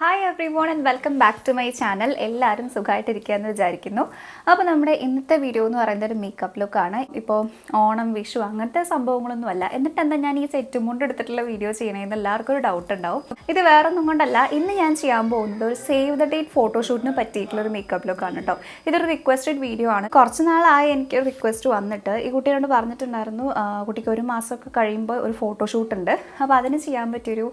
Hi everyone and welcome back to my channel. എല്ലാവരും സുഖമായിട്ടിരിക്കുകയെന്ന് വിചാരിക്കുന്നു. അപ്പോൾ നമ്മുടെ ഇന്നത്തെ വീഡിയോ എന്ന് പറയുന്നത് ഒരു മേക്കപ്പ് ലുക്ക് ആണ്. ഇപ്പോൾ ഓണം വിഷു അങ്ങനത്തെ സംഭവങ്ങളൊന്നും അല്ല. എന്നിട്ട് എന്താ ഞാൻ ഈ സെറ്റ് മുണ്ട് എടുത്തിട്ടുള്ള വീഡിയോ ചെയ്യണമെന്ന് എല്ലാവർക്കും ഒരു ഡൗട്ട് ഉണ്ടാവും. ഇത് വേറെ ഒന്നും കൊണ്ടല്ല, ഇന്ന് ഞാൻ ചെയ്യാൻ പോകുന്നത് ഒരു സേവ് ദ ഡേറ്റ് ഫോട്ടോഷൂട്ടിന് പറ്റിയിട്ടുള്ള ഒരു മേക്കപ്പ് ലുക്ക് ആണ് കേട്ടോ. ഇതൊരു റിക്വസ്റ്റഡ് വീഡിയോ ആണ്. കുറച്ച് നാളായി എനിക്ക് റിക്വസ്റ്റ് വന്നിട്ട് ഈ കുട്ടിയോട് പറഞ്ഞിട്ടുണ്ടായിരുന്നു കുട്ടിക്ക് ഒരു മാസമൊക്കെ കഴിയുമ്പോൾ ഒരു ഫോട്ടോഷൂട്ട് ഉണ്ട്. അപ്പോൾ അതിന് ചെയ്യാൻ പറ്റിയൊരു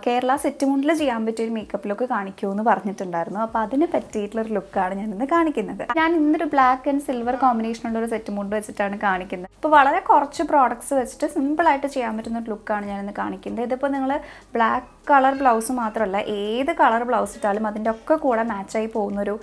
കേരള സെറ്റ് മുണ്ടിൽ ചെയ്യാൻ പറ്റിയൊരു മേക്കപ്പ് ലുക്ക് കാണിക്കുമെന്ന് പറഞ്ഞിട്ടുണ്ടായിരുന്നു. അപ്പോൾ അതിന് പറ്റിയിട്ടുള്ളൊരു ലുക്കാണ് ഞാൻ ഇന്ന് കാണിക്കുന്നത്. ഞാൻ ഇന്നൊരു ബ്ലാക്ക് ആൻഡ് സിൽവർ കോമ്പിനേഷനുള്ള ഒരു സെറ്റ് മുണ്ട് വെച്ചിട്ടാണ് കാണിക്കുന്നത്. ഇപ്പോൾ വളരെ കുറച്ച് പ്രോഡക്ട്സ് വെച്ചിട്ട് സിമ്പിളായിട്ട് ചെയ്യാൻ പറ്റുന്ന ഒരു ലുക്കാണ് ഞാനിന്ന് കാണിക്കുന്നത്. ഇതിപ്പോൾ നിങ്ങൾ ബ്ലാക്ക് കളർ ബ്ലൗസ് മാത്രമല്ല, ഏത് കളർ ബ്ലൗസ് ഇട്ടാലും അതിൻ്റെ ഒക്കെ കൂടെ മാച്ചായി പോകുന്നൊരു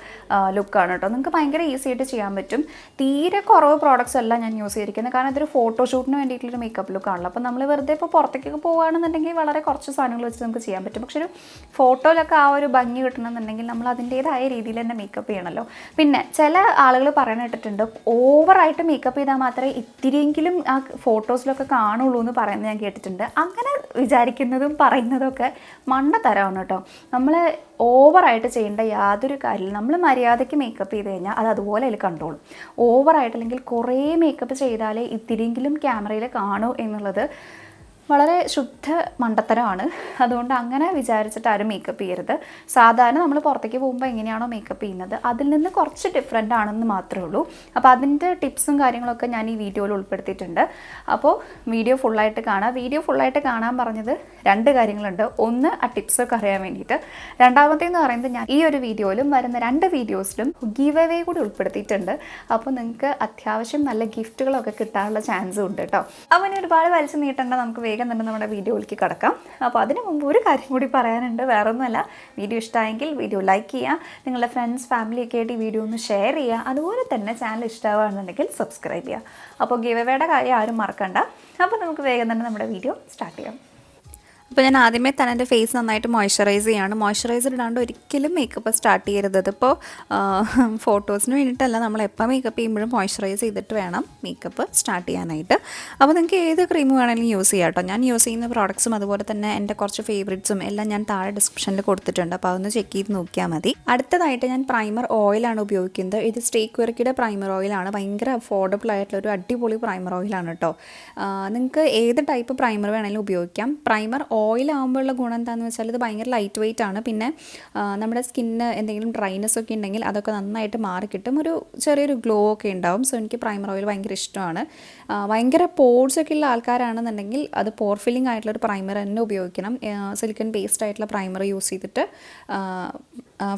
ലുക്കാണ് കേട്ടോ. നിങ്ങൾക്ക് ഭയങ്കര ഈസി ആയിട്ട് ചെയ്യാൻ പറ്റും. തീരെ കുറവ് പ്രോഡക്ട്സ് അല്ല ഞാൻ യൂസ് ചെയ്തിരിക്കുന്നത്, കാരണം ഇതൊരു ഫോട്ടോഷൂട്ടിന് വേണ്ടിയിട്ടുള്ളൊരു മേക്കപ്പ് ലുക്കാണല്ലോ. അപ്പോൾ നമ്മൾ വെറുതെ ഇപ്പോൾ പുറത്തേക്കൊക്കെ പോകുകയാണെന്നുണ്ടെങ്കിൽ വളരെ കുറച്ച് സാധനങ്ങൾ വെച്ച് നമുക്ക് ചെയ്യാൻ പറ്റും. പക്ഷേ ഒരു ഫോട്ടോയിലൊക്കെ ആ ഒരു ഭംഗി കിട്ടണമെന്നുണ്ടെങ്കിൽ നമ്മൾ അതിൻ്റേതായ രീതിയിൽ തന്നെ മേക്കപ്പ് ചെയ്യണമല്ലോ. പിന്നെ ചില ആളുകൾ പറയാൻ കേട്ടിട്ടുണ്ട്, ഓവറായിട്ട് മേക്കപ്പ് ചെയ്താൽ മാത്രമേ ഇത്തിരിയെങ്കിലും ആ ഫോട്ടോസിലൊക്കെ കാണുള്ളൂ എന്ന് പറയുന്നത് ഞാൻ കേട്ടിട്ടുണ്ട്. അങ്ങനെ വിചാരിക്കുന്നതും പറയുന്നതും ഒക്കെ മണ്ടത്തരമാണ് കേട്ടോ. നമ്മൾ ഓവറായിട്ട് ചെയ്യേണ്ട യാതൊരു കാര്യമില്ല. നമ്മൾ മര്യാദയ്ക്ക് മേക്കപ്പ് ചെയ്ത് കഴിഞ്ഞാൽ അത് അതുപോലെ അതിൽ കണ്ടോളും. ഓവറായിട്ട് അല്ലെങ്കിൽ കുറേ മേക്കപ്പ് ചെയ്താലേ ഇത്തിരിയെങ്കിലും ക്യാമറയിൽ കാണൂ എന്നുള്ളത് വളരെ ശുദ്ധ മണ്ടത്തരമാണ്. അതുകൊണ്ട് അങ്ങനെ വിചാരിച്ചിട്ട് ആരും മേക്കപ്പ് ചെയ്യരുത്. സാധാരണ നമ്മൾ പുറത്തേക്ക് പോകുമ്പോൾ എങ്ങനെയാണോ മേക്കപ്പ് ചെയ്യുന്നത് അതിൽ നിന്ന് കുറച്ച് ഡിഫറെൻ്റ് ആണെന്ന് മാത്രമേ ഉള്ളൂ. അപ്പോൾ അതിൻ്റെ ടിപ്സും കാര്യങ്ങളൊക്കെ ഞാൻ ഈ വീഡിയോയിൽ ഉൾപ്പെടുത്തിയിട്ടുണ്ട്. അപ്പോൾ വീഡിയോ ഫുള്ളായിട്ട് കാണാം. വീഡിയോ ഫുള്ളായിട്ട് കാണാൻ പറഞ്ഞത് രണ്ട് കാര്യങ്ങളുണ്ട്. ഒന്ന്, ആ ടിപ്സൊക്കെ അറിയാൻ വേണ്ടിയിട്ട്. രണ്ടാമത്തേന്ന് പറയുന്നത്, ഞാൻ ഈ ഒരു വീഡിയോയിലും വരുന്ന രണ്ട് വീഡിയോസിലും ഗിവ് അവേ കൂടി ഉൾപ്പെടുത്തിയിട്ടുണ്ട്. അപ്പോൾ നിങ്ങൾക്ക് അത്യാവശ്യം നല്ല ഗിഫ്റ്റുകളൊക്കെ കിട്ടാനുള്ള ചാൻസും ഉണ്ട് കേട്ടോ. അപ്പോൾ ഇനി ഒരുപാട് വലിച്ചു നീട്ടേണ്ട, നമുക്ക് വേഗം തന്നെ നമ്മുടെ വീഡിയോയിലേക്ക് കടക്കാം. അപ്പോൾ അതിന് മുമ്പ് ഒരു കാര്യം കൂടി പറയാനുണ്ട്. വേറെ ഒന്നുമല്ല, വീഡിയോ ഇഷ്ടമായെങ്കിൽ വീഡിയോ ലൈക്ക് ചെയ്യുക, നിങ്ങളുടെ ഫ്രണ്ട്സ് ഫാമിലിയൊക്കെ ആയിട്ട് ഈ വീഡിയോ ഒന്ന് ഷെയർ ചെയ്യുക. അതുപോലെ തന്നെ ചാനൽ ഇഷ്ടമാകുകയാണെന്നുണ്ടെങ്കിൽ സബ്സ്ക്രൈബ് ചെയ്യുക. അപ്പോൾ ഗിവ് അവേയുടെ കാര്യം ആരും മറക്കണ്ട. അപ്പോൾ നമുക്ക് വേഗം തന്നെ നമ്മുടെ വീഡിയോ സ്റ്റാർട്ട് ചെയ്യാം. അപ്പോൾ ഞാൻ ആദ്യമേ തന്നെ എൻ്റെ ഫേസ് നന്നായിട്ട് മോയ്സ്ചറൈസ് ചെയ്യാണ്. മോയ്സ്ചറൈസർ ഇടാണ്ട് ഒരിക്കലും മേക്കപ്പ് സ്റ്റാർട്ട് ചെയ്യരുത്. അതിപ്പോൾ ഫോട്ടോസിന് വേണ്ടിയിട്ടല്ല, നമ്മൾ എപ്പോൾ മേക്കപ്പ് ചെയ്യുമ്പോഴും മോയ്സ്ചറൈസ് ചെയ്തിട്ട് വേണം മേക്കപ്പ് സ്റ്റാർട്ട് ചെയ്യാനായിട്ട്. അപ്പോൾ നിങ്ങൾക്ക് ഏത് ക്രീം വേണമെങ്കിലും യൂസ് ചെയ്യാം കേട്ടോ. ഞാൻ യൂസ് ചെയ്യുന്ന പ്രോഡക്ട്സും അതുപോലെ തന്നെ എൻ്റെ കുറച്ച് ഫേവറേറ്റ്സും എല്ലാം ഞാൻ താഴെ ഡിസ്ക്രിപ്ഷനിൽ കൊടുത്തിട്ടുണ്ട്. അപ്പോൾ അതൊന്ന് ചെക്ക് ചെയ്ത് നോക്കിയാൽ മതി. അടുത്തതായിട്ട് ഞാൻ പ്രൈമർ ഓയിലാണ് ഉപയോഗിക്കുന്നത്. ഇത് സ്റ്റേക്ക് വെർക്കിയുടെ പ്രൈമർ ഓയിലാണ്. ഭയങ്കര അഫോർഡബിൾ ആയിട്ടുള്ള ഒരു അടിപൊളി പ്രൈമർ ഓയിലാണ് കേട്ടോ. നിങ്ങൾക്ക് ഏത് ടൈപ്പ് പ്രൈമർ വേണമെങ്കിലും ഉപയോഗിക്കാം. പ്രൈമർ ഓയിലാകുമ്പോഴുള്ള ഗുണം എന്താണെന്ന് വെച്ചാൽ ഇത് ഭയങ്കര ലൈറ്റ് വെയിറ്റ് ആണ്. പിന്നെ നമ്മുടെ സ്കിന്നിന് എന്തെങ്കിലും ഡ്രൈനെസ് ഒക്കെ ഉണ്ടെങ്കിൽ അതൊക്കെ നന്നായിട്ട് മാറിക്കിട്ടും. ഒരു ചെറിയൊരു ഗ്ലോ ഒക്കെ ഉണ്ടാവും. സോ എനിക്ക് പ്രൈമർ ഓയിൽ ഭയങ്കര ഇഷ്ടമാണ്. ഭയങ്കര പോർസ് ഒക്കെ ഉള്ള ആൾക്കാരാണെന്നുണ്ടെങ്കിൽ അത് പോർ ഫില്ലിംഗ് ആയിട്ടുള്ളൊരു പ്രൈമർ തന്നെ ഉപയോഗിക്കണം. സിലിക്കൺ പേസ്റ്റ് ആയിട്ടുള്ള പ്രൈമർ യൂസ് ചെയ്തിട്ട്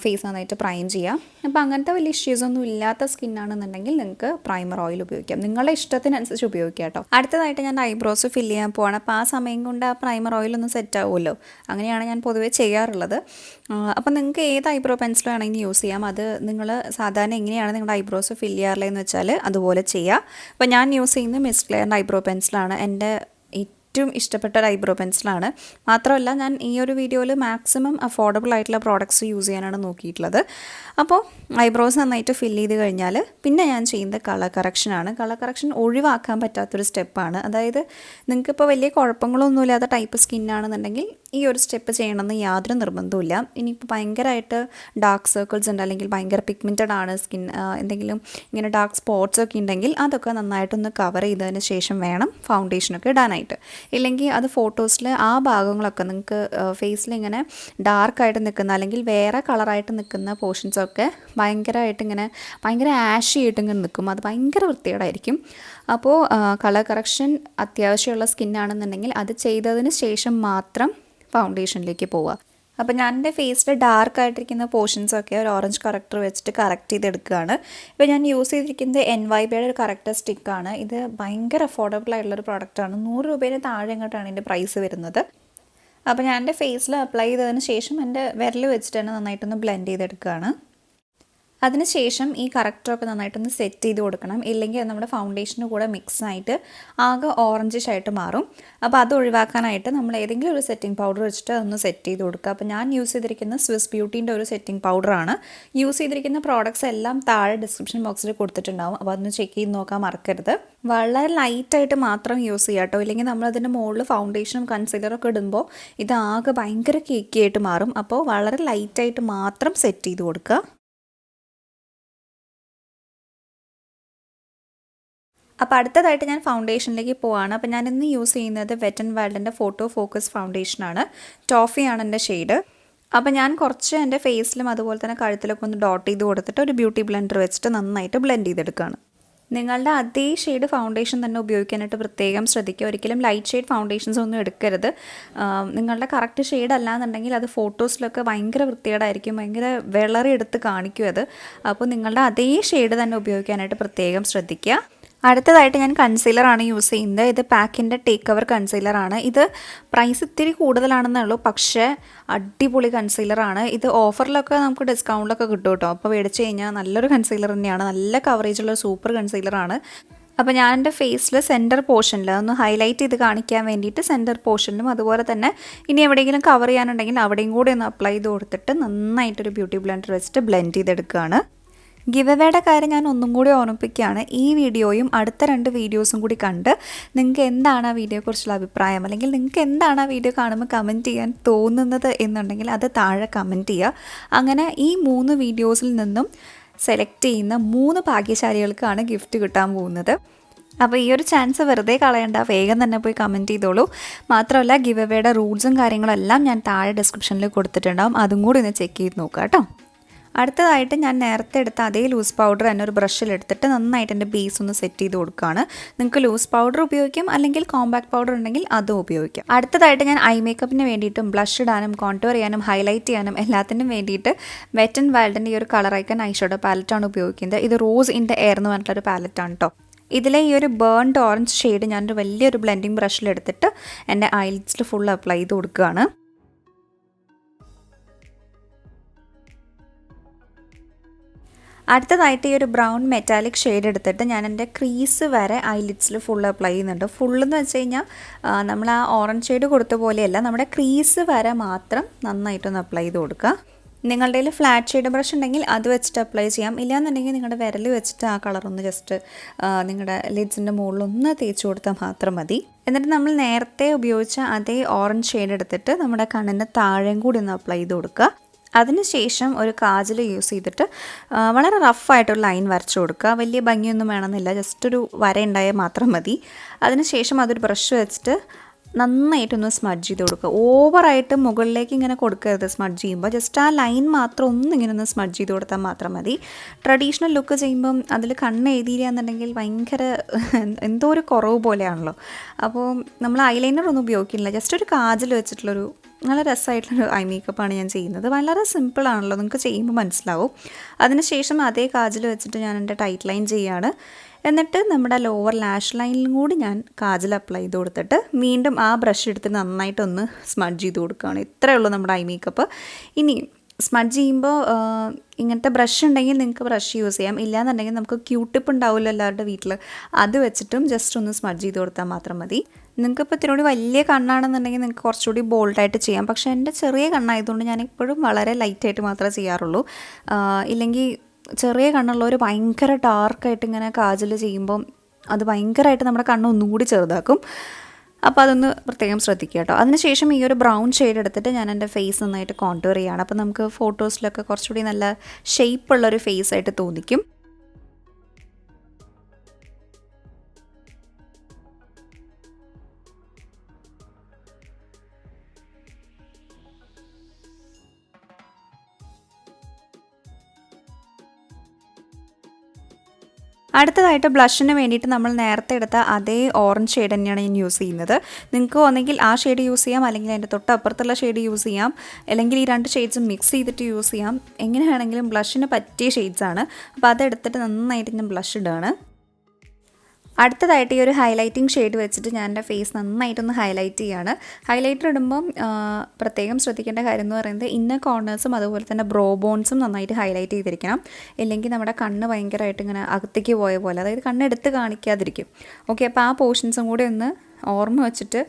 ഫേസ് നന്നായിട്ട് പ്രൈം ചെയ്യാം. അപ്പോൾ അങ്ങനത്തെ വലിയ ഇഷ്യൂസൊന്നും ഇല്ലാത്ത സ്കിന്നാണെന്നുണ്ടെങ്കിൽ നിങ്ങൾക്ക് പ്രൈമർ ഓയിൽ ഉപയോഗിക്കാം. നിങ്ങളുടെ ഇഷ്ടത്തിനനുസരിച്ച് ഉപയോഗിക്കാം കേട്ടോ. അടുത്തതായിട്ട് ഞാൻ ഐബ്രോസ് ഫില്ല് ചെയ്യാൻ പോവാണ്. അപ്പോൾ ആ സമയം കൊണ്ട് ആ പ്രൈമർ ഓയിലൊന്ന് സെറ്റ് ആവുമല്ലോ. അങ്ങനെയാണ് ഞാൻ പൊതുവേ ചെയ്യാറുള്ളത്. അപ്പോൾ നിങ്ങൾക്ക് ഏത് ഐബ്രോ പെൻസിൽ വേണമെങ്കിൽ യൂസ് ചെയ്യാം. അത് നിങ്ങൾ സാധാരണ എങ്ങനെയാണ് നിങ്ങളുടെ ഐബ്രോസ് ഫില്ല് ചെയ്യാറുള്ളതെന്ന് വെച്ചാൽ അതുപോലെ ചെയ്യുക. അപ്പോൾ ഞാൻ യൂസ് ചെയ്യുന്നത് മിസ് ക്ലെയറിൻ്റെ ഐബ്രോ പെൻസിലാണ്. എൻ്റെ ഏറ്റവും ഇഷ്ടപ്പെട്ട ഒരു ഐബ്രോ പെൻസിലാണ്. മാത്രമല്ല, ഞാൻ ഈ ഒരു വീഡിയോയിൽ മാക്സിമം അഫോർഡബിൾ ആയിട്ടുള്ള പ്രോഡക്ട്സ് യൂസ് ചെയ്യാനാണ് നോക്കിയിട്ടുള്ളത്. അപ്പോൾ ഐബ്രോസ് നന്നായിട്ട് ഫില്ല് ചെയ്ത് കഴിഞ്ഞാൽ പിന്നെ ഞാൻ ചെയ്യുന്നത് കളർ കറക്ഷനാണ്. കളർ കറക്ഷൻ ഒഴിവാക്കാൻ പറ്റാത്തൊരു സ്റ്റെപ്പാണ്. അതായത് നിങ്ങൾക്കിപ്പോൾ വലിയ കുഴപ്പങ്ങളൊന്നുമില്ലാത്ത ടൈപ്പ് സ്കിന്നാണെന്നുണ്ടെങ്കിൽ ഈ ഒരു സ്റ്റെപ്പ് ചെയ്യണമെന്ന് യാതൊരു നിർബന്ധമില്ല. ഇനിയിപ്പോൾ ഭയങ്കരമായിട്ട് ഡാർക്ക് സർക്കിൾസ് ഉണ്ട്, അല്ലെങ്കിൽ ഭയങ്കര പിഗ്മെൻറ്റഡ് ആണ് സ്കിൻ, എന്തെങ്കിലും ഇങ്ങനെ ഡാർക്ക് സ്പോട്ട്സ് ഒക്കെ ഉണ്ടെങ്കിൽ അതൊക്കെ നന്നായിട്ടൊന്ന് കവർ ചെയ്തതിന് ശേഷം വേണം ഫൗണ്ടേഷനൊക്കെ ഇടാനായിട്ട്. ഇല്ലെങ്കിൽ അത് ഫോട്ടോസിൽ ആ ഭാഗങ്ങളൊക്കെ നിങ്ങൾക്ക് ഫേസിൽ ഇങ്ങനെ ഡാർക്കായിട്ട് നിൽക്കുന്ന അല്ലെങ്കിൽ വേറെ കളറായിട്ട് നിൽക്കുന്ന പോർഷൻസൊക്കെ ഭയങ്കരമായിട്ട് ഇങ്ങനെ ഭയങ്കര ആഷി ആയിട്ട് ഇങ്ങനെ നിൽക്കും. അത് ഭയങ്കര വൃത്തികേടായിരിക്കും. അപ്പോൾ കളർ കറക്ഷൻ അത്യാവശ്യമുള്ള സ്കിന്നാണെന്നുണ്ടെങ്കിൽ അത് ചെയ്തതിന് ശേഷം മാത്രം ഫൗണ്ടേഷനിലേക്ക് പോവുക. അപ്പോൾ ഞാൻ എൻ്റെ ഫേസിൽ ഡാർക്കായിട്ടിരിക്കുന്ന പോർഷൻസൊക്കെ ഒരു ഓറഞ്ച് കറക്റ്റർ വെച്ചിട്ട് കറക്റ്റ് ചെയ്തെടുക്കുകയാണ്. ഇപ്പോൾ ഞാൻ യൂസ് ചെയ്തിരിക്കുന്നത് NYBയുടെ ഒരു കറക്റ്റർ സ്റ്റിക്കാണ്. ഇത് ഭയങ്കര അഫോർഡബിൾ ആയിട്ടുള്ളൊരു പ്രോഡക്റ്റാണ്. 100 രൂപേൻ്റെ താഴെ ഇങ്ങോട്ടാണ് ഇതിൻ്റെ പ്രൈസ് വരുന്നത്. അപ്പോൾ ഞാൻ എൻ്റെ ഫേസിൽ അപ്ലൈ ചെയ്തതിന് ശേഷം എൻ്റെ വിരൽ വെച്ചിട്ട് തന്നെ നന്നായിട്ടൊന്ന് ബ്ലെൻഡ് ചെയ്തെടുക്കുകയാണ്. അതിനുശേഷം ഈ കറക്റ്ററൊക്കെ നന്നായിട്ടൊന്ന് സെറ്റ് ചെയ്ത് കൊടുക്കണം. ഇല്ലെങ്കിൽ അത് നമ്മുടെ ഫൗണ്ടേഷന് കൂടെ മിക്സ് ആയിട്ട് ആകെ ഓറഞ്ചിഷ് ആയിട്ട് മാറും. അപ്പോൾ അത് ഒഴിവാക്കാനായിട്ട് നമ്മൾ ഏതെങ്കിലും ഒരു സെറ്റിംഗ് പൗഡർ വെച്ചിട്ട് അതൊന്ന് സെറ്റ് ചെയ്ത് കൊടുക്കുക. അപ്പോൾ ഞാൻ യൂസ് ചെയ്തിരിക്കുന്ന സ്വിസ് ബ്യൂട്ടീൻ്റെ ഒരു സെറ്റിംഗ് പൗഡറാണ്. യൂസ് ചെയ്തിരിക്കുന്ന പ്രോഡക്റ്റ്സ് എല്ലാം താഴെ ഡിസ്ക്രിപ്ഷൻ ബോക്സിൽ കൊടുത്തിട്ടുണ്ടാവും. അപ്പോൾ അതൊന്ന് ചെക്ക് ചെയ്ത് നോക്കാൻ മറക്കരുത്. വളരെ ലൈറ്റായിട്ട് മാത്രം യൂസ് ചെയ്യുക കേട്ടോ. ഇല്ലെങ്കിൽ നമ്മളതിൻ്റെ മുകളിൽ ഫൗണ്ടേഷനും കൺസീലറൊക്കെ ഇടുമ്പോൾ ഇത് ആകെ ഭയങ്കര കേക്കി ആയിട്ട് മാറും. അപ്പോൾ വളരെ ലൈറ്റായിട്ട് മാത്രം സെറ്റ് ചെയ്ത് കൊടുക്കുക. അപ്പോൾ അടുത്തതായിട്ട് ഞാൻ ഫൗണ്ടേഷനിലേക്ക് പോവാണ്. അപ്പോൾ ഞാൻ ഇന്ന് യൂസ് ചെയ്യുന്നത് വെറ്റ് ആൻഡ് വൈൽഡിൻ്റെ ഫോട്ടോ ഫോക്കസ് ഫൗണ്ടേഷനാണ്. ടോഫിയാണ് എൻ്റെ ഷെയ്ഡ്. അപ്പോൾ ഞാൻ കുറച്ച് എൻ്റെ ഫേസിലും അതുപോലെ തന്നെ കഴുത്തിലൊക്കെ ഒന്ന് ഡോട്ട് ചെയ്ത് കൊടുത്തിട്ട് ഒരു ബ്യൂട്ടി ബ്ലെൻഡർ വെച്ചിട്ട് നന്നായിട്ട് ബ്ലെൻഡ് ചെയ്തെടുക്കുകയാണ്. നിങ്ങളുടെ അതേ ഷെയ്ഡ് ഫൗണ്ടേഷൻ തന്നെ ഉപയോഗിക്കാനായിട്ട് പ്രത്യേകം ശ്രദ്ധിക്കുക. ഒരിക്കലും ലൈറ്റ് ഷെയ്ഡ് ഫൗണ്ടേഷൻസ് ഒന്നും എടുക്കരുത്. നിങ്ങളുടെ കറക്റ്റ് ഷെയ്ഡ് അല്ലാന്നുണ്ടെങ്കിൽ അത് ഫോട്ടോസിലൊക്കെ ഭയങ്കര വൃത്തികേടായിരിക്കും, ഭയങ്കര വിളറി എടുത്ത് കാണിക്കും അത്. അപ്പോൾ നിങ്ങളുടെ അതേ ഷെയ്ഡ് തന്നെ ഉപയോഗിക്കാനായിട്ട് പ്രത്യേകം ശ്രദ്ധിക്കുക. അടുത്തതായിട്ട് ഞാൻ കൺസീലറാണ് യൂസ് ചെയ്യുന്നത്. ഇത് പാക്കിൻ്റെ ടേക്ക് കവർ കൺസീലറാണ്. ഇത് പ്രൈസ് ഇത്തിരി കൂടുതലാണെന്നേ ഉള്ളൂ, പക്ഷേ അടിപൊളി കൺസീലറാണ്. ഇത് ഓഫറിലൊക്കെ നമുക്ക് ഡിസ്കൗണ്ടിലൊക്കെ കിട്ടും കേട്ടോ. അപ്പോൾ മേടിച്ച് കഴിഞ്ഞാൽ നല്ലൊരു കൺസീലർ തന്നെയാണ്, നല്ല കവറേജുള്ള സൂപ്പർ കൺസീലറാണ്. അപ്പോൾ ഞാൻ എൻ്റെ ഫേസിൽ സെൻറ്റർ പോർഷനിൽ ഒന്ന് ഹൈലൈറ്റ് ചെയ്ത് കാണിക്കാൻ വേണ്ടിയിട്ട് സെൻറ്റർ പോർഷനിലും അതുപോലെ തന്നെ ഇനി എവിടെയെങ്കിലും കവർ ചെയ്യാനുണ്ടെങ്കിൽ അവിടെയും കൂടി ഒന്ന് അപ്ലൈ ചെയ്ത് കൊടുത്തിട്ട് നന്നായിട്ടൊരു ബ്യൂട്ടി ബ്ലെൻഡർ വെച്ചിട്ട് ബ്ലെൻഡ് ചെയ്തെടുക്കുകയാണ്. ഗിവ് അവേയുടെ കാര്യം ഞാൻ ഒന്നും കൂടി ഓർമ്മിപ്പിക്കുകയാണ്. ഈ വീഡിയോയും അടുത്ത 2 വീഡിയോസും കൂടി കണ്ട് നിങ്ങൾക്ക് എന്താണ് ആ വീഡിയോയെക്കുറിച്ചുള്ള അഭിപ്രായം, അല്ലെങ്കിൽ നിങ്ങൾക്ക് എന്താണ് ആ വീഡിയോ കാണുമ്പോൾ കമൻറ്റ് ചെയ്യാൻ തോന്നുന്നത് എന്നുണ്ടെങ്കിൽ അത് താഴെ കമൻറ്റ് ചെയ്യുക. അങ്ങനെ ഈ 3 വീഡിയോസിൽ നിന്നും സെലക്ട് ചെയ്യുന്ന 3 ഭാഗ്യശാലികൾക്കാണ് ഗിഫ്റ്റ് കിട്ടാൻ പോകുന്നത്. അപ്പോൾ ഈ ഒരു ചാൻസ് വെറുതെ കളയണ്ട, വേഗം തന്നെ പോയി കമൻറ്റ് ചെയ്തോളൂ. മാത്രമല്ല ഗിവ് അവേയുടെ റൂൾസും കാര്യങ്ങളെല്ലാം ഞാൻ താഴെ ഡിസ്ക്രിപ്ഷനിൽ കൊടുത്തിട്ടുണ്ടാകും, അതും കൂടി ഒന്ന് ചെക്ക് ചെയ്ത് നോക്കുക കേട്ടോ. അടുത്തതായിട്ട് ഞാൻ നേരത്തെ എടുത്ത അതേ ലൂസ് പൗഡർ തന്നെ ഒരു ബ്രഷിലെടുത്തിട്ട് നന്നായിട്ട് എൻ്റെ ബേസ് ഒന്ന് സെറ്റ് ചെയ്ത് കൊടുക്കുകയാണ്. നിങ്ങൾക്ക് ലൂസ് പൗഡർ ഉപയോഗിക്കാം, അല്ലെങ്കിൽ കോമ്പാക്ട് പൗഡർ ഉണ്ടെങ്കിൽ അതും ഉപയോഗിക്കാം. അടുത്തതായിട്ട് ഞാൻ ഐ മേക്കപ്പിന് വേണ്ടിയിട്ടും ബ്ലഷ് ഇടാനും കോൺടൂർ ചെയ്യാനും ഹൈലൈറ്റ് ചെയ്യാനും എല്ലാത്തിനും വേണ്ടിയിട്ട് വെറ്റ് ആൻഡ് വൈൽഡിൻ്റെ ഈ ഒരു കളർ ഐക്കൺ ഐഷാഡോ പാലറ്റാണ് ഉപയോഗിക്കുന്നത്. ഇത് റോസ് ഇൻ ദ എയർ എന്ന് പറഞ്ഞിട്ടൊരു പാലറ്റാണ് കേട്ടോ. ഇതിലെ ഈ ഒരു ബേൺഡ് ഓറഞ്ച് ഷെയ്ഡ് ഞാനൊരു വലിയൊരു ബ്ലെൻഡിങ് ബ്രഷിലെടുത്തിട്ട് എൻ്റെ ഐലിഡ്സിൽ ഫുൾ അപ്ലൈ ചെയ്ത് കൊടുക്കുകയാണ്. അടുത്തതായിട്ട് ഈ ഒരു ബ്രൗൺ മെറ്റാലിക് ഷെയ്ഡ് എടുത്തിട്ട് ഞാൻ എൻ്റെ ക്രീസ് വരെ ഐലിഡ്സിൽ ഫുൾ അപ്ലൈ ചെയ്യുന്നുണ്ട്. ഫുള്ളെന്ന് വെച്ച് കഴിഞ്ഞാൽ നമ്മൾ ആ ഓറഞ്ച് ഷെയ്ഡ് കൊടുത്ത പോലെയല്ല, നമ്മുടെ ക്രീസ് വരെ മാത്രം നന്നായിട്ടൊന്ന് അപ്ലൈ ചെയ്ത് കൊടുക്കുക. നിങ്ങളുടെ കയ്യിൽ ഫ്ലാറ്റ് ഷെയ്ഡ് ബ്രഷ് ഉണ്ടെങ്കിൽ അത് വെച്ചിട്ട് അപ്ലൈ ചെയ്യാം. ഇല്ലാന്നുണ്ടെങ്കിൽ നിങ്ങളുടെ വിരൽ വെച്ചിട്ട് ആ കളറൊന്ന് ജസ്റ്റ് നിങ്ങളുടെ ലിഡ്സിൻ്റെ മുകളിലൊന്ന് തേച്ച് കൊടുത്താൽ മാത്രം മതി. എന്നിട്ട് നമ്മൾ നേരത്തെ ഉപയോഗിച്ച അതേ ഓറഞ്ച് ഷെയ്ഡ് എടുത്തിട്ട് നമ്മുടെ കണ്ണിൻ്റെ താഴെയും കൂടി ഒന്ന് അപ്ലൈ ചെയ്ത് കൊടുക്കുക. അതിനുശേഷം ഒരു കാജൽ യൂസ് ചെയ്തിട്ട് വളരെ റഫായിട്ടൊരു ലൈൻ വരച്ചു കൊടുക്കുക. വലിയ ഭംഗിയൊന്നും വേണമെന്നില്ല, ജസ്റ്റ് ഒരു വര ഉണ്ടായാൽ മാത്രം മതി. അതിനുശേഷം അതൊരു ബ്രഷ് വെച്ചിട്ട് നന്നായിട്ടൊന്ന് സ്മഡ്ജ് ചെയ്ത് കൊടുക്കുക. ഓവറായിട്ട് മുകളിലേക്ക് ഇങ്ങനെ കൊടുക്കരുത് സ്മഡ്ജ് ചെയ്യുമ്പോൾ, ജസ്റ്റ് ആ ലൈൻ മാത്രം ഇങ്ങനെ ഒന്ന് സ്മഡ്ജ് ചെയ്ത് കൊടുത്താൽ മാത്രം മതി. ട്രഡീഷണൽ ലുക്ക് ചെയ്യുമ്പം അതിൽ കണ്ണ് എഴുതിയില്ല എന്നുണ്ടെങ്കിൽ ഭയങ്കര എന്തോ ഒരു കുറവ് പോലെയാണല്ലോ. അപ്പോൾ നമ്മൾ ഐലൈനർ ഒന്നും ഉപയോഗിക്കില്ല, ജസ്റ്റ് ഒരു കാജൽ വെച്ചിട്ടുള്ളൊരു നല്ല രസമായിട്ടുള്ളൊരു ഐ മേക്കപ്പാണ് ഞാൻ ചെയ്യുന്നത്. വളരെ സിമ്പിളാണല്ലോ, നിങ്ങൾക്ക് ചെയ്യുമ്പോൾ മനസ്സിലാവും. അതിനുശേഷം അതേ കാജൽ വെച്ചിട്ട് ഞാൻ എൻ്റെ ടൈറ്റ് ലൈൻ ചെയ്യുകയാണ്. എന്നിട്ട് നമ്മുടെ ലോവർ ലാഷ് ലൈനിലും കൂടി ഞാൻ കാജൽ അപ്ലൈ ചെയ്ത് കൊടുത്തിട്ട് വീണ്ടും ആ ബ്രഷ് എടുത്ത് നന്നായിട്ടൊന്ന് സ്മഡ്ജ് ചെയ്ത് കൊടുക്കുകയാണ്. ഇത്രയേ ഉള്ളൂ നമ്മുടെ ഐ മേക്കപ്പ്. ഇനി സ്മഡ്ജ് ചെയ്യുമ്പോൾ ഇങ്ങനത്തെ ബ്രഷ് ഉണ്ടെങ്കിൽ നിങ്ങൾക്ക് ബ്രഷ് യൂസ് ചെയ്യാം. ഇല്ലയെന്നുണ്ടെങ്കിൽ നമുക്ക് ക്യൂട്ടിപ്പ് ഉണ്ടാവില്ല എല്ലാവരുടെ വീട്ടിൽ, അത് വെച്ചിട്ടും ജസ്റ്റ് ഒന്ന് സ്മഡ്ജ് ചെയ്ത് കൊടുത്താൽ മാത്രം മതി. നിങ്ങൾക്കിപ്പോൾ ഇത്തിരി കൂടി വലിയ കണ്ണാണെന്നുണ്ടെങ്കിൽ നിങ്ങൾക്ക് കുറച്ചുകൂടി ബോൾഡായിട്ട് ചെയ്യാം. പക്ഷേ എൻ്റെ ചെറിയ കണ്ണായതുകൊണ്ട് ഞാൻ എപ്പോഴും വളരെ ലൈറ്റായിട്ട് മാത്രമേ ചെയ്യാറുള്ളൂ. ഇല്ലെങ്കിൽ ചെറിയ കണ്ണുള്ളവർ ഭയങ്കര ഡാർക്കായിട്ട് ഇങ്ങനെ കാജൽ ചെയ്യുമ്പം അത് ഭയങ്കരമായിട്ട് നമ്മുടെ കണ്ണ് ഒന്നും കൂടി ചെറുതാക്കും. അപ്പോൾ അതൊന്ന് പ്രത്യേകം ശ്രദ്ധിക്കുക കേട്ടോ. അതിനുശേഷം ഈ ഒരു ബ്രൗൺ ഷെയ്ഡ് എടുത്തിട്ട് ഞാൻ എൻ്റെ ഫേസ് നന്നായിട്ട് കോൺടൂർ ചെയ്യുകയാണ്. അപ്പോൾ നമുക്ക് ഫോട്ടോസിലൊക്കെ കുറച്ചുകൂടി നല്ല ഷേപ്പുള്ളൊരു ഫേസ് ആയിട്ട് തോന്നിക്കും. അടുത്തതായിട്ട് ബ്ലഷിന് വേണ്ടിയിട്ട് നമ്മൾ നേരത്തെ എടുത്ത അതേ ഓറഞ്ച് ഷെയ്ഡ് തന്നെയാണ് ഞാൻ യൂസ് ചെയ്യുന്നത്. നിങ്ങൾക്ക് ഒന്നെങ്കിൽ ആ ഷെയ്ഡ് യൂസ് ചെയ്യാം, അല്ലെങ്കിൽ അതിൻ്റെ തൊട്ടപ്പുറത്തുള്ള ഷെയ്ഡ് യൂസ് ചെയ്യാം, അല്ലെങ്കിൽ ഈ 2 ഷെയ്ഡ്സും മിക്സ് ചെയ്തിട്ട് യൂസ് ചെയ്യാം. എങ്ങനെ വേണമെങ്കിലും ബ്ലഷിന് പറ്റിയ ഷെയ്ഡ്സാണ്. അപ്പോൾ അതെടുത്തിട്ട് നന്നായിട്ട് ഞാൻ ബ്ലഷ് ഇടുകയാണ്. അടുത്തതായിട്ട് ഈ ഒരു ഹൈലൈറ്റിംഗ് ഷെയ്ഡ് വെച്ചിട്ട് ഞാൻ എൻ്റെ ഫേസ് നന്നായിട്ടൊന്ന് ഹൈലൈറ്റ് ചെയ്യാണ്. ഹൈലൈറ്റർ ഇടുമ്പം പ്രത്യേകം ശ്രദ്ധിക്കേണ്ട കാര്യം എന്ന് പറയുന്നത് ഇന്നർ കോർണേഴ്സും അതുപോലെ തന്നെ ബ്രോ ബോൺസും നന്നായിട്ട് ഹൈലൈറ്റ് ചെയ്തിരിക്കണം. ഇല്ലെങ്കിൽ നമ്മുടെ കണ്ണ് ഭയങ്കരമായിട്ട് ഇങ്ങനെ അകത്തേക്ക് പോയ പോലെ, അതായത് കണ്ണെടുത്ത് കാണിക്കാതിരിക്കും. ഓക്കെ, അപ്പോൾ ആ പോർഷൻസും കൂടി ഒന്ന് ഓർമ്മ വെച്ചിട്ട്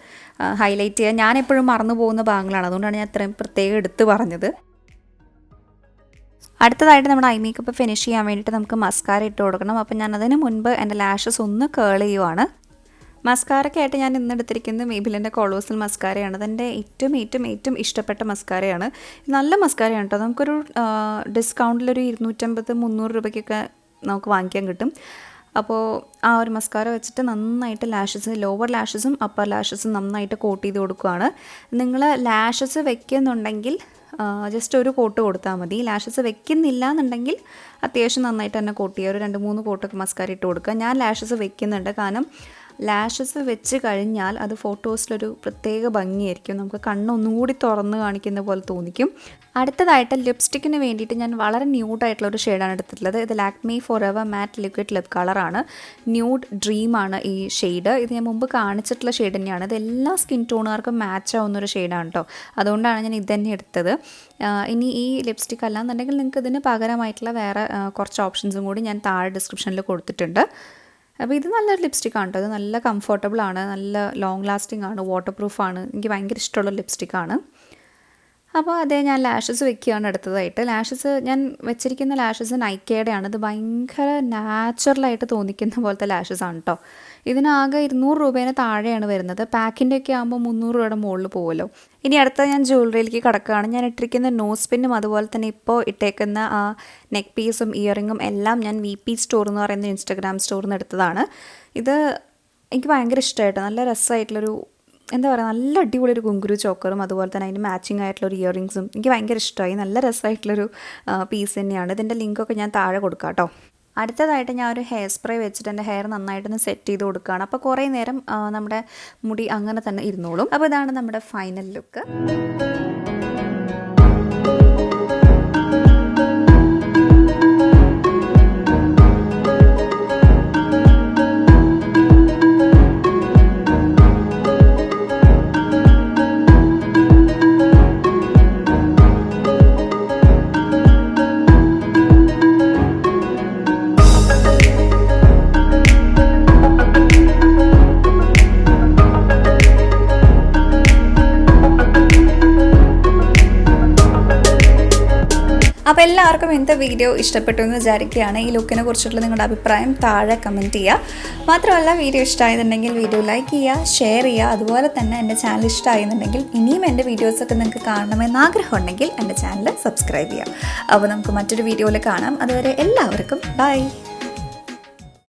ഹൈലൈറ്റ് ചെയ്യുക. ഞാനെപ്പോഴും മറന്നു പോകുന്ന ഭാഗങ്ങളാണ്, അതുകൊണ്ടാണ് ഞാൻ ഇത്രയും പ്രത്യേകം എടുത്ത് പറഞ്ഞത്. അടുത്തതായിട്ട് നമ്മുടെ ഐ മേക്കപ്പ് ഫിനിഷ് ചെയ്യാൻ വേണ്ടിയിട്ട് നമുക്ക് മസ്കാര ഇട്ട് കൊടുക്കണം. അപ്പോൾ ഞാൻ അതിന് മുൻപ് എൻ്റെ ലാഷസ് ഒന്ന് കേൾ ചെയ്യുവാണ്. മസ്കാരയ്ക്കായിട്ട് ഞാൻ ഇന്ന് എടുത്തിരിക്കുന്നത് മേബിലിൻ്റെ കൊളോസൽ മസ്കാരയാണ്. അതെൻ്റെ ഏറ്റവും ഇഷ്ടപ്പെട്ട മസ്കാരയാണ്. നല്ല മസ്കാരയാണ് കേട്ടോ. നമുക്കൊരു ഡിസ്കൗണ്ടിലൊരു 250-300 രൂപയ്ക്കൊക്കെ നമുക്ക് വാങ്ങിക്കാൻ കിട്ടും. അപ്പോൾ ആ ഒരു മസ്കാര വെച്ചിട്ട് നന്നായിട്ട് ലാഷസ്, ലോവർ ലാഷസും അപ്പർ ലാഷസും നന്നായിട്ട് കോട്ട് ചെയ്ത് കൊടുക്കുകയാണ്. നിങ്ങൾ ലാഷസ് വെക്കുന്നുണ്ടെങ്കിൽ ജസ്റ്റ് ഒരു കോട്ട് കൊടുത്താൽ മതി. ലാഷസ് വെക്കുന്നില്ല എന്നുണ്ടെങ്കിൽ അത്യാവശ്യം നന്നായിട്ട് തന്നെ കോട്ട് ചെയ്യുക. ഒരു 2-3 കോട്ടൊക്കെ മസ്കാര ഇട്ട് കൊടുക്കുക. ഞാൻ ലാഷസ് വെക്കുന്നുണ്ട്, കാരണം ലാഷസ് വെച്ച് കഴിഞ്ഞാൽ അത് ഫോട്ടോസിലൊരു പ്രത്യേക ഭംഗിയായിരിക്കും. നമുക്ക് കണ്ണൊന്നുകൂടി തുറന്ന് കാണിക്കുന്ന പോലെ തോന്നിക്കും. അടുത്തതായിട്ട് ലിപ്സ്റ്റിക്കിന് വേണ്ടിയിട്ട് ഞാൻ വളരെ ന്യൂഡായിട്ടുള്ളൊരു ഷെയ്ഡാണ് എടുത്തിട്ടുള്ളത്. ഇത് ലാക്മി ഫോറെവർ മാറ്റ് ലിക്വിഡ് ലിപ് കളറാണ്. ന്യൂഡ് ഡ്രീമാണ് ഈ ഷെയ്ഡ്. ഇത് ഞാൻ മുമ്പ് കാണിച്ചിട്ടുള്ള ഷെയ്ഡ് തന്നെയാണ്. ഇത് എല്ലാ സ്കിൻ ടോണുകാർക്കും മാച്ച് ആവുന്നൊരു ഷെയ്ഡാണ് കേട്ടോ. അതുകൊണ്ടാണ് ഞാൻ ഇത് തന്നെ എടുത്തത്. ഇനി ഈ ലിപ്സ്റ്റിക് അല്ലാന്നുണ്ടെങ്കിൽ നിങ്ങൾക്ക് ഇതിന് പകരമായിട്ടുള്ള വേറെ കുറച്ച് ഓപ്ഷൻസും കൂടി ഞാൻ താഴെ ഡിസ്ക്രിപ്ഷനിൽ കൊടുത്തിട്ടുണ്ട്. അപ്പോൾ ഇത് നല്ലൊരു ലിപ്സ്റ്റിക്കാണ് കേട്ടോ. ഇത് നല്ല കംഫർട്ടബിളാണ്, നല്ല ലോങ് ലാസ്റ്റിംഗ് ആണ്, വാട്ടർ പ്രൂഫാണ്. എനിക്ക് ഭയങ്കര ഇഷ്ടമുള്ള ലിപ്സ്റ്റിക്കാണ്. അപ്പോൾ അതേ ഞാൻ ലാഷസ് വെക്കുകയാണ് അടുത്തതായിട്ട്. ലാഷസ് ഞാൻ വെച്ചിരിക്കുന്ന ലാഷസ് നൈക്കയുടെയാണ്. ഇത് ഭയങ്കര നാച്ചുറലായിട്ട് തോന്നിക്കുന്ന പോലത്തെ ലാഷസ് ആണ് കേട്ടോ. ഇതിനാകെ 200 രൂപേനെ താഴെയാണ് വരുന്നത്. പാക്കിൻ്റെ ഒക്കെ ആകുമ്പോൾ 300 രൂപയുടെ മുകളിൽ പോകുമല്ലോ. ഇനി അടുത്ത ഞാൻ ജ്വല്ലറിയിലേക്ക് കടക്കുകയാണ്. ഞാൻ ഇട്ടിരിക്കുന്ന നോസ് പിന്നും അതുപോലെ തന്നെ ഇപ്പോൾ ഇട്ടേക്കുന്ന ആ നെക്ക് പീസും ഇയറിങ്ങും എല്ലാം ഞാൻ VP സ്റ്റോർ എന്ന് പറയുന്ന ഇൻസ്റ്റാഗ്രാം സ്റ്റോറിൽ നിന്ന് എടുത്തതാണ്. ഇത് എനിക്ക് ഭയങ്കര ഇഷ്ടമായിട്ട്, നല്ല രസമായിട്ടുള്ളൊരു, എന്താ പറയുക, നല്ല അടിപൊളി ഒരു കുങ്കുരു ചോക്കറും അതുപോലെ തന്നെ അതിന് മാച്ചിങ് ആയിട്ടുള്ളൊരു ഇയറിങ്സും എനിക്ക് ഭയങ്കര ഇഷ്ടമായി. നല്ല രസമായിട്ടുള്ളൊരു പീസ് തന്നെയാണ്. ഇതിൻ്റെ ലിങ്കൊക്കെ ഞാൻ താഴെ കൊടുക്കാം കേട്ടോ. അടുത്തതായിട്ട് ഞാൻ ഒരു ഹെയർ സ്പ്രേ വെച്ചിട്ട് എൻ്റെ ഹെയർ നന്നായിട്ടൊന്ന് സെറ്റ് ചെയ്ത് കൊടുക്കുകയാണ്. അപ്പോൾ കുറേ നേരം നമ്മുടെ മുടി അങ്ങനെ തന്നെ ഇരുന്നോളും. അപ്പോൾ ഇതാണ് നമ്മുടെ ഫൈനൽ ലുക്ക്. അപ്പോൾ എല്ലാവർക്കും ഇന്നത്തെ വീഡിയോ ഇഷ്ടപ്പെട്ടു എന്ന് വിചാരിക്കുകയാണ്. ഈ ലുക്കിനെ കുറിച്ചിട്ടുള്ള നിങ്ങളുടെ അഭിപ്രായം താഴെ കമൻറ്റ് ചെയ്യുക. മാത്രമല്ല, വീഡിയോ ഇഷ്ടമായെന്നുണ്ടെങ്കിൽ വീഡിയോ ലൈക്ക് ചെയ്യുക, ഷെയർ ചെയ്യുക. അതുപോലെ തന്നെ എൻ്റെ ചാനൽ ഇഷ്ടമായെന്നുണ്ടെങ്കിൽ ഇനിയും എൻ്റെ വീഡിയോസൊക്കെ നിങ്ങൾക്ക് കാണണമെന്ന് ആഗ്രഹമുണ്ടെങ്കിൽ എൻ്റെ ചാനൽ സബ്സ്ക്രൈബ് ചെയ്യുക. അപ്പോൾ നമുക്ക് മറ്റൊരു വീഡിയോയിൽ കാണാം. അതുവരെ എല്ലാവർക്കും ബൈ.